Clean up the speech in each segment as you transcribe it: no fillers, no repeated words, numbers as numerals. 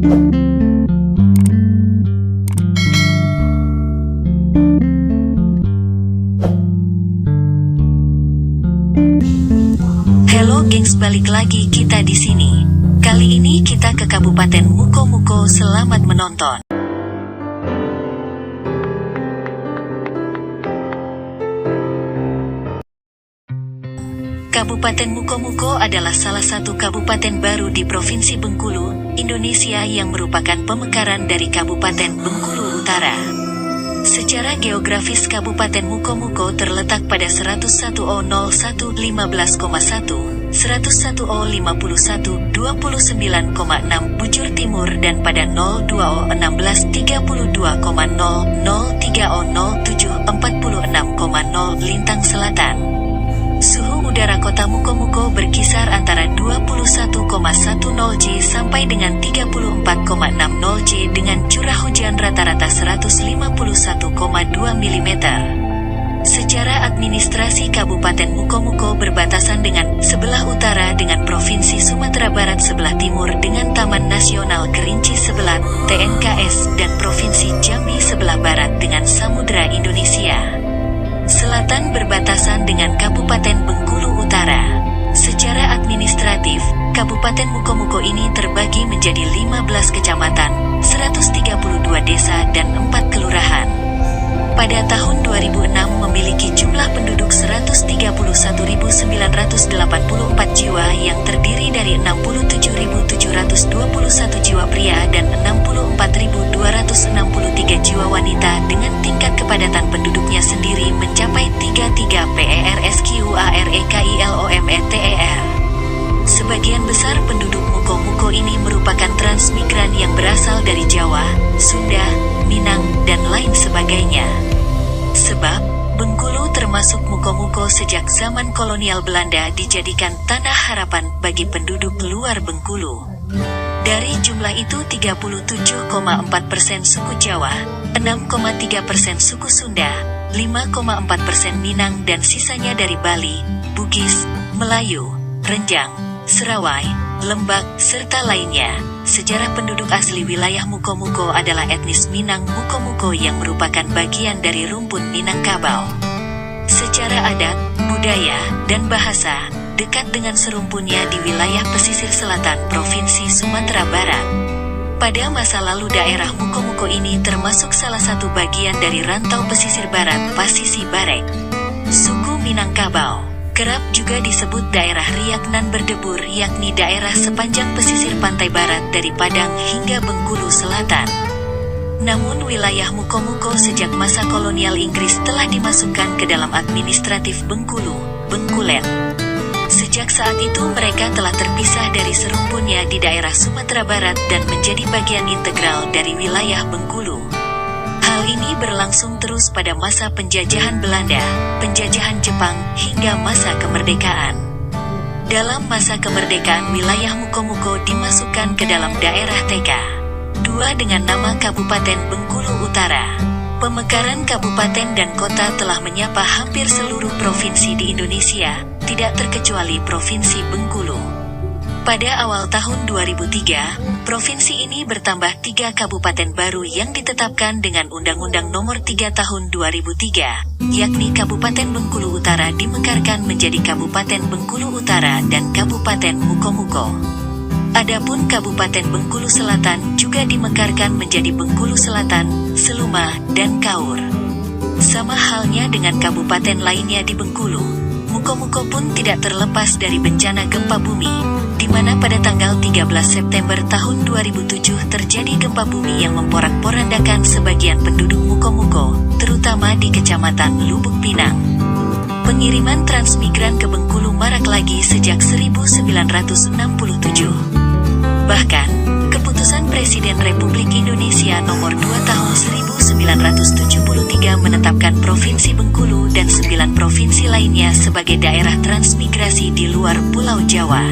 Halo gengs, balik lagi kita di sini. Kali ini kita ke Kabupaten Mukomuko. Selamat menonton. Kabupaten Mukomuko adalah salah satu kabupaten baru di Provinsi Bengkulu, Indonesia yang merupakan pemekaran dari Kabupaten Bengkulu Utara. Secara geografis Kabupaten Mukomuko terletak pada 1100115,1, 11051 29,6 bujur timur dan pada 021632,00300746,0 lintang selatan. Suhu udara kota Mukomuko berkisar antara 21,10 J sampai dengan 34,60 J dengan curah hujan rata-rata 151,2 mm. Secara administrasi Kabupaten Mukomuko berbatasan dengan sebelah utara dengan Provinsi Sumatera Barat, sebelah timur dengan Taman Nasional Kerinci Sebelat (TNKS) dan Provinsi Jambi sebelah barat dengan Samudra Indonesia. Selatan berbatasan dengan Kabupaten Bengkulu Utara. Secara administratif, Kabupaten Mukomuko ini terbagi menjadi 15 kecamatan, 132 desa dan 4 kelurahan. Pada tahun 2006 memiliki jumlah penduduk 131.984 jiwa yang terdiri dari 67.721 jiwa pria dan 64.263 jiwa wanita dengan tingkat kepadatan penduduknya sendiri mencapai 33 PERSQUAREKILOMETER. Sebagian besar penduduk Mukomuko ini merupakan transmigran yang berasal dari Jawa, Sunda, Minang, dan lain sebagainya. Sebab, Bengkulu termasuk Mukomuko sejak zaman kolonial Belanda dijadikan tanah harapan bagi penduduk luar Bengkulu. Dari jumlah itu 37,4% suku Jawa, 6,3% suku Sunda, 5,4% Minang dan sisanya dari Bali, Bugis, Melayu, Renjang, Serawai, Lembak, serta lainnya. Sejarah penduduk asli wilayah Mukomuko adalah etnis Minang Mukomuko yang merupakan bagian dari rumpun Minangkabau. Secara adat, budaya, dan bahasa, dekat dengan serumpunnya di wilayah pesisir selatan Provinsi Sumatera Barat. Pada masa lalu daerah Mukomuko ini termasuk salah satu bagian dari rantau pesisir barat Pasisi Barek. Suku Minangkabau kerap juga disebut daerah Riak nan berdebur, yakni daerah sepanjang pesisir pantai barat dari Padang hingga Bengkulu Selatan. Namun wilayah Mukomuko sejak masa kolonial Inggris telah dimasukkan ke dalam administratif Bengkulu, Bengkulen. Sejak saat itu mereka telah terpisah dari serumpunnya di daerah Sumatera Barat dan menjadi bagian integral dari wilayah Bengkulu. Hal ini berlangsung terus pada masa penjajahan Belanda, penjajahan Jepang, hingga masa kemerdekaan. Dalam masa kemerdekaan wilayah Mukomuko dimasukkan ke dalam daerah TK 2 dengan nama Kabupaten Bengkulu Utara. Pemekaran kabupaten dan kota telah menyapa hampir seluruh provinsi di Indonesia, tidak terkecuali Provinsi Bengkulu. Pada awal tahun 2003, provinsi ini bertambah 3 kabupaten baru yang ditetapkan dengan Undang-Undang Nomor 3 Tahun 2003, yakni Kabupaten Bengkulu Utara dimekarkan menjadi Kabupaten Bengkulu Utara dan Kabupaten Mukomuko. Adapun Kabupaten Bengkulu Selatan juga dimekarkan menjadi Bengkulu Selatan, Seluma, dan Kaur. Sama halnya dengan kabupaten lainnya di Bengkulu, Mukomuko pun tidak terlepas dari bencana gempa bumi, di mana pada tanggal 13 September tahun 2007 terjadi gempa bumi yang memporak-porandakan sebagian penduduk Mukomuko, terutama di Kecamatan Lubuk Pinang. Pengiriman transmigran ke Bengkulu marak lagi sejak 1967. Bahkan, keputusan Presiden Republik Indonesia Nomor 2 Tahun 1973 menetapkan Provinsi Bengkulu dan 9 provinsi lainnya sebagai daerah transmigrasi di luar Pulau Jawa.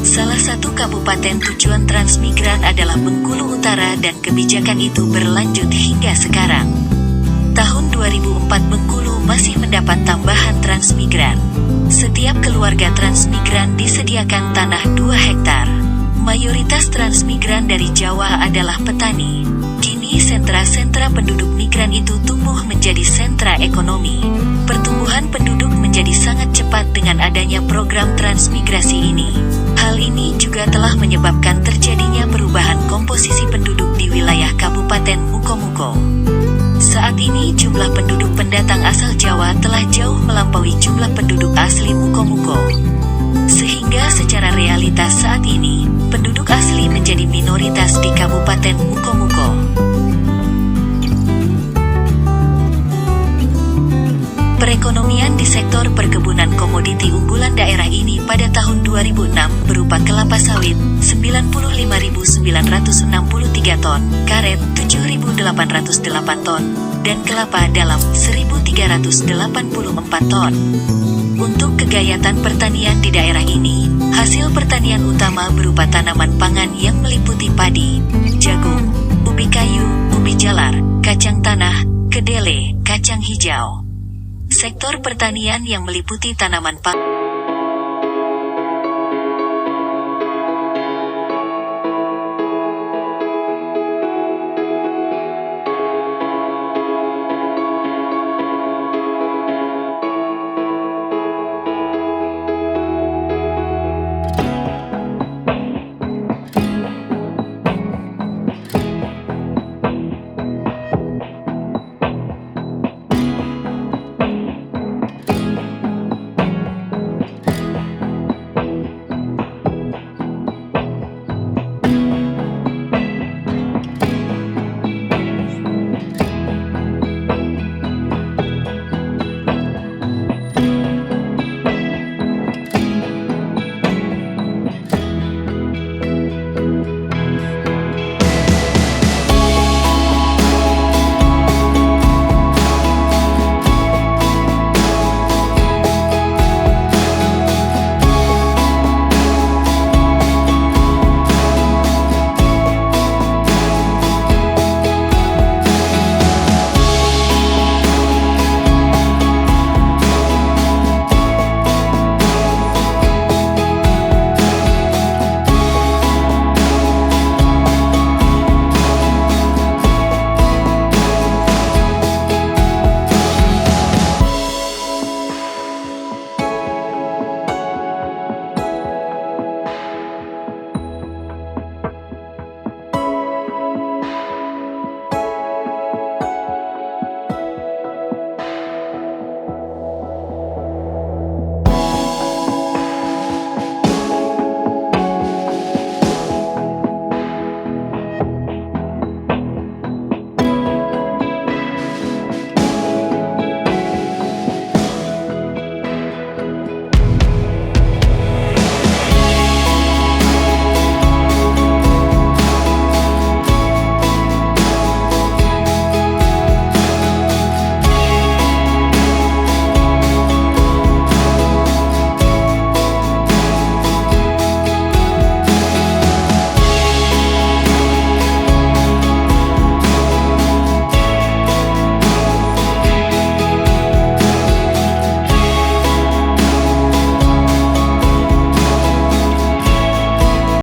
Salah satu kabupaten tujuan transmigran adalah Bengkulu Utara dan kebijakan itu berlanjut hingga sekarang. Tahun 2004 Bengkulu masih mendapat tambahan transmigran. Setiap keluarga transmigran disediakan tanah 2 hektar. Mayoritas transmigran dari Jawa adalah petani. Kini sentra-sentra penduduk migran itu tumbuh menjadi sentra ekonomi. Pertumbuhan penduduk menjadi sangat cepat dengan adanya program transmigrasi ini. Hal ini juga telah menyebabkan terjadinya perubahan komposisi penduduk di wilayah Kabupaten Mukomuko. Saat ini jumlah penduduk pendatang asal Jawa telah jauh melampaui jumlah penduduk asli Mukomuko. Sehingga secara realitas saat ini, penduduk asli menjadi minoritas di Kabupaten Mukomuko. Perekonomian di sektor perkebunan komoditi unggulan daerah ini pada tahun 2006 berupa kelapa sawit 95.963 ton, karet 7.808 ton, dan kelapa dalam 1.384 ton. Untuk kegayatan pertanian di daerah ini, hasil pertanian utama berupa tanaman pangan yang meliputi padi, jagung, ubi kayu, ubi jalar, kacang tanah, kedelai, kacang hijau. Sektor pertanian yang meliputi tanaman pangan